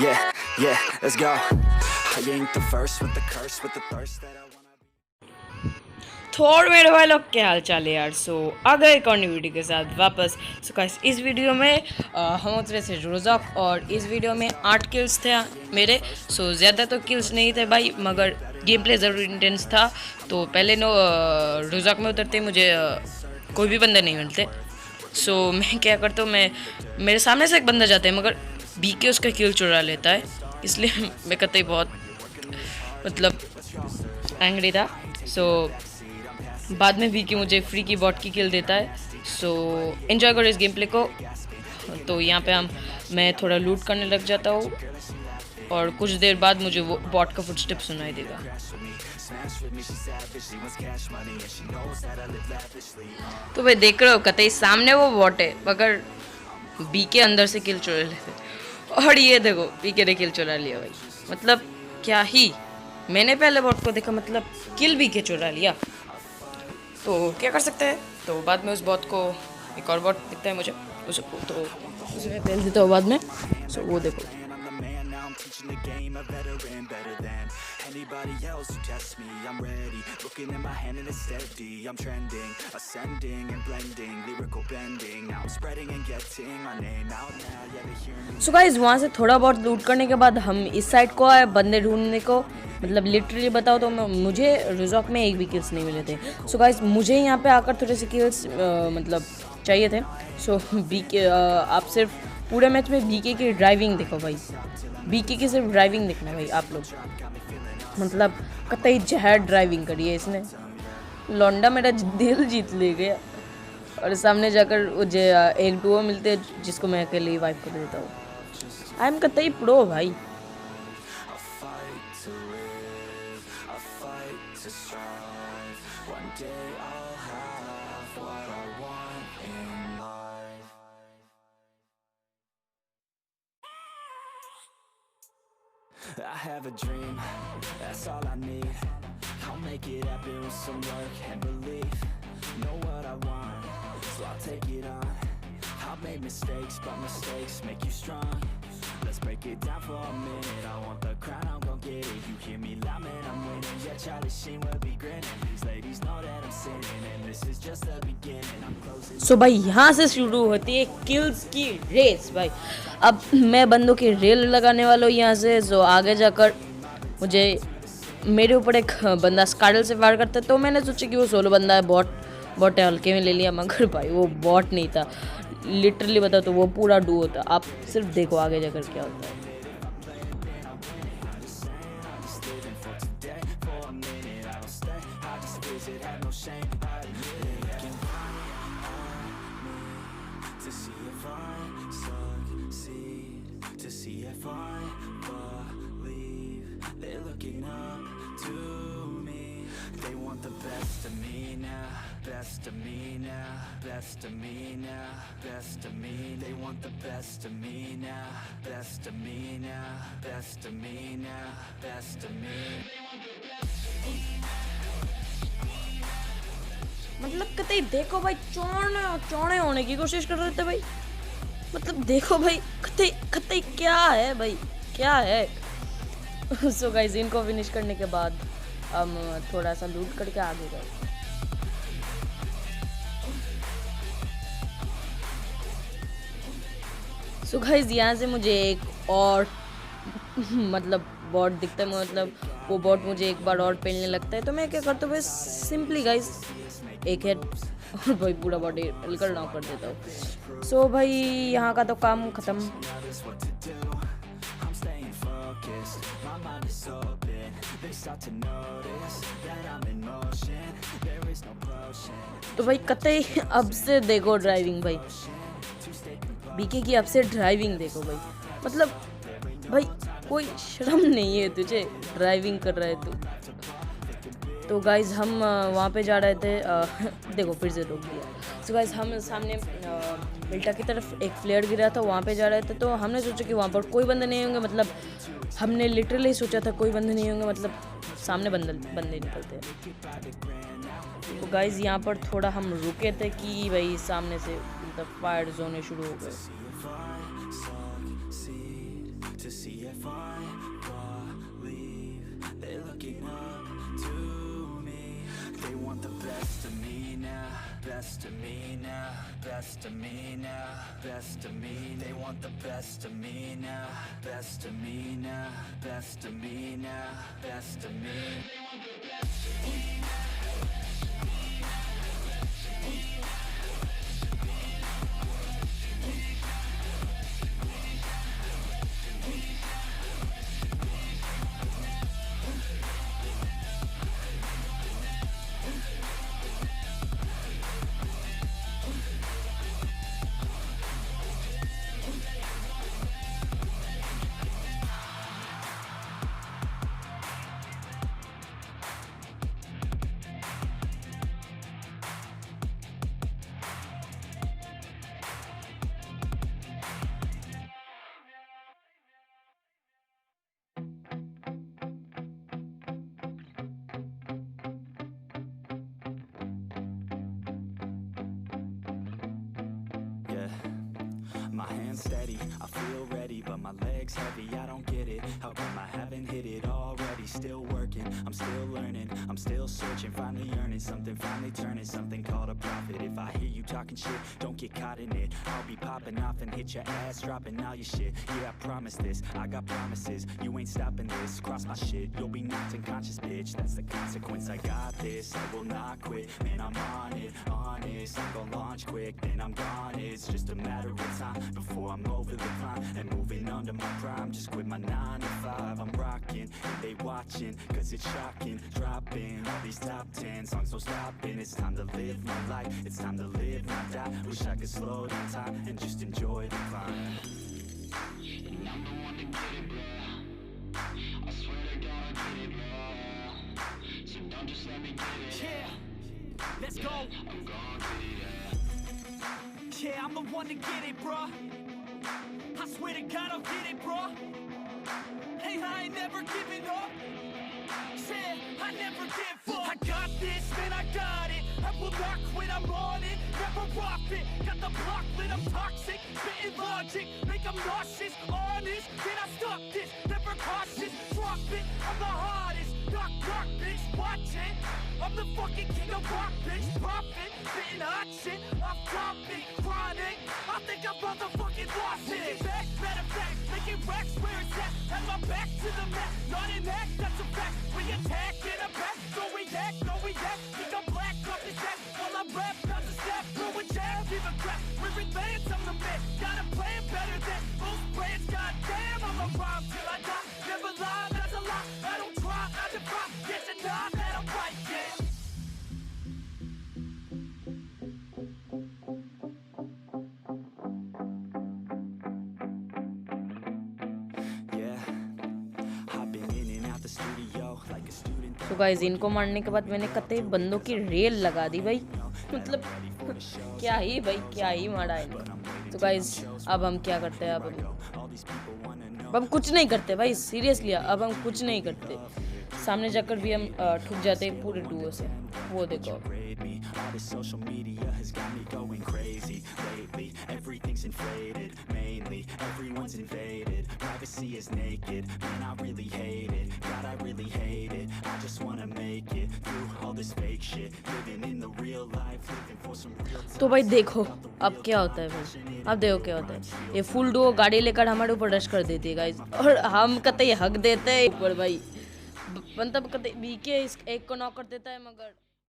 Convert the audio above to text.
Yeah, yeah, let's go. I ain't the first with the curse, with the thirst that I wanna. तो और मेरे भाई लोग क्या हाल चाल है यार। आ गए एक और नई वीडियो के साथ वापस। गाइस इस वीडियो में हम उतरे थे रोज़ाक और इस वीडियो में 8 किल्स थे मेरे। ज़्यादा तो किल्स नहीं थे भाई, मगर गेम प्ले ज़रूर इंटेंस था। तो पहले रोज़ाक में उतरते मुझे कोई भी बंदे नहीं मिलते। मैं क्या करता हूँ, मैं मेरे सामने से एक बंदा जाता है मगर बीके उसका किल चुरा लेता है, इसलिए मैं कतई बहुत मतलब एंग्री था। बाद में भी कि मुझे फ्री की बॉट की किल देता है। एंजॉय करो इस गेम प्ले को। तो यहाँ पे मैं थोड़ा लूट करने लग जाता हूँ और कुछ देर बाद मुझे वो बॉट का फुटस्टेप सुनाई देगा। तो भाई देख रहे हो कतई सामने वो बॉट है, मगर बी के अंदर से किल चुरा लेते। और ये देखो बीके ने किल चुरा लिया भाई। मतलब क्या ही, मैंने पहले बॉट को देखा, मतलब किल भी के चुरा लिया। तो क्या कर सकते हैं। तो बाद में उस बॉट को एक और बॉट दिखता है मुझे, उसको तो उसे मैं भेज देता हूँ बाद में। वो देखो Teaching the game, a veteran, better than anybody else who tests me. I'm ready, looking at my hand and it's steady. I'm trending, ascending and blending, lyrical bending. Now I'm spreading and getting my name out now. Yeah, they hear me. So guys वहाँ से थोड़ा बहुत लूट करने के बाद हम इस साइड को आए बंदे ढूंढने को। मतलब लिटरली बताओ तो मुझे रिजॉक में एक भी किल्स नहीं मिले थे। सो गाइस मुझे यहाँ पे आकर थोड़े से किल्स मतलब चाहिए थे। बीके आप सिर्फ पूरे मैच में बीके की ड्राइविंग देखो भाई, बीके की सिर्फ ड्राइविंग देखना भाई आप लोग। मतलब कतई जहर ड्राइविंग करी है इसने। लौंडा मेरा दिल जीत ले गया और सामने जाकर मुझे एक डुओ मिलते हैं जिसको मैं अकेले ही वाइप कर देता हूँ। आई एम कतई प्रो भाई। I have a dream, that's all I need. I'll make it happen with some work and belief. Know what I want, so I'll take it on. I've made mistakes, but mistakes make you strong. Let's break it down for a minute. I want the crown, I'm gon' get it. You hear me loud, man, I'm winning. Yeah, Charlie Sheen will be grinning. These ladies know that I'm sinning, and this is just the beginning. I'm closing. भाई यहाँ से शुरू होती है kills की race भाई। अब मैं बंदों की रेल लगाने वाला हूँ यहाँ से। आगे जाकर मुझे मेरे ऊपर एक बंदा स्काडल से फायर करता है, तो मैंने सोचा कि वो सोलो बंदा है, बॉट है, हल्के में ले लिया। मगर भाई वो बॉट नहीं था, लिटरली बता तो वो पूरा डुओ था। आप सिर्फ देखो आगे जाकर क्या होता है। They want the best of me now, best of me now, best of me now, best of me. They want the best of me now, best of me now, best of me now, best of me. मतलब कतई देखो भाई चौड़े होने की कोशिश कर रहे थे भाई। मतलब देखो भाई कतई क्या है भाई, क्या है। गाइस इनको फिनिश करने के बाद हम थोड़ा सा लूट करके आगे गए। गाइस यहाँ से मुझे एक और मतलब बॉट दिखता है। मतलब वो बॉट मुझे एक बार और पेलने लगता है, तो मैं क्या करता हूँ भाई, सिंपली गाइस एक हेड और भाई पूरा बॉडी पेलकर नॉक कर देता हूँ। भाई यहाँ का तो काम खत्म। तो भाई कतई अब से देखो ड्राइविंग भाई, बीके की अब से ड्राइविंग देखो भाई। मतलब भाई कोई शर्म नहीं है तुझे, ड्राइविंग कर रहा है तू। तो गाइज हम वहाँ पे जा रहे थे देखो फिर से रोक दिया। गाइज हम सामने बिल्टा की तरफ एक फ्लेयर गिरा था, वहाँ पे जा रहे थे। तो हमने सोचा कि वहाँ पर कोई बंदे नहीं होंगे। मतलब हमने लिटरली सोचा था कोई बंदे नहीं होंगे, मतलब सामने बंदे निकलते हैं। तो गाइज यहाँ पर थोड़ा हम रुके थे कि भाई सामने से मतलब फायर जोन शुरू हो गए। best of me now, best of me now, best of me. They want the best of me now, best of me now, best of me now, best of me. My hands steady, I feel ready, but my legs heavy, I don't get it. How come I haven't hit it already? Still working, I'm still learning, I'm still searching, finally earning something, finally turning something called a profit. If I hear you talking shit, don't get caught in it. I'll be popping off and hit your ass, dropping all your shit. Yeah, I promise this, I got promises, you ain't stopping this. Cross my shit, you'll be knocked unconscious, bitch. That's the consequence, I got this, I will not quit. Man, I'm on it, honest, I'm gon' launch quick, then I'm gone. It's just a matter of time before I'm over the climb and moving under my prime. Just quit my 9 to 5, I'm rocking and they watching, cause it's shocking. Dropping all these top 10 songs, no stopping. It's time to live my life, it's time to live, not die. Wish I could slow down time and just enjoy the climb. And I'm the one to get it, bro. I swear to God I get it, bro. So don't just let me get it. Yeah, let's go. I'm gonna get it, yeah, I'm the one to get it, bro. I swear to God I'll get it, bro. Hey, I ain't never giving up. Yeah, I never give up. I got this, man, I got it. I will not quit, I'm on it. Never off it. Got the block lit, I'm toxic. Spitting logic, make them nauseous. Honest, can I stop this? Never cautious, drop it. I'm the hardest. Knock, knock, bitch, watch it. I'm the fucking king of rock, bitch. Profit, spitting hot shit. Off topic, chronic. I think I'm motherfucking lost it. Back, matter of fact, making racks where it's at. Have my back to the mat, not an act, that's a fact. We attack in a back, no react, no react. Think I'm black, off his back. While I rap, not the snap, throw a jab, give a crap. We're advanced, I'm the man. Got a plan better than most brands. Goddamn, I'm a rhyme till I die. Never lie, that's a lie. I don't try, I defy. Get the nod that I'm right, yeah. तो guys इनको मारने के बाद मैंने कतई बंदों की rail लगा दी भाई, मतलब क्या ही भाई, क्या ही मारा इनको। तो गाइस अब हम क्या करते हैं, अब हम कुछ नहीं करते भाई, सीरियसली अब हम कुछ नहीं करते। सामने जाकर भी हम ठुक जाते हैं पूरे डुओ से, वो देखो। तो भाई देखो अब क्या होता है भाई, अब देखो क्या होता है। ये फुल डुओ गाड़ी लेकर हमारे ऊपर रश कर देती है गाइस, और हम कतई हक देते हैं ऊपर भाई, मतलब कतई बीके इस एक को नॉक कर देता है मगर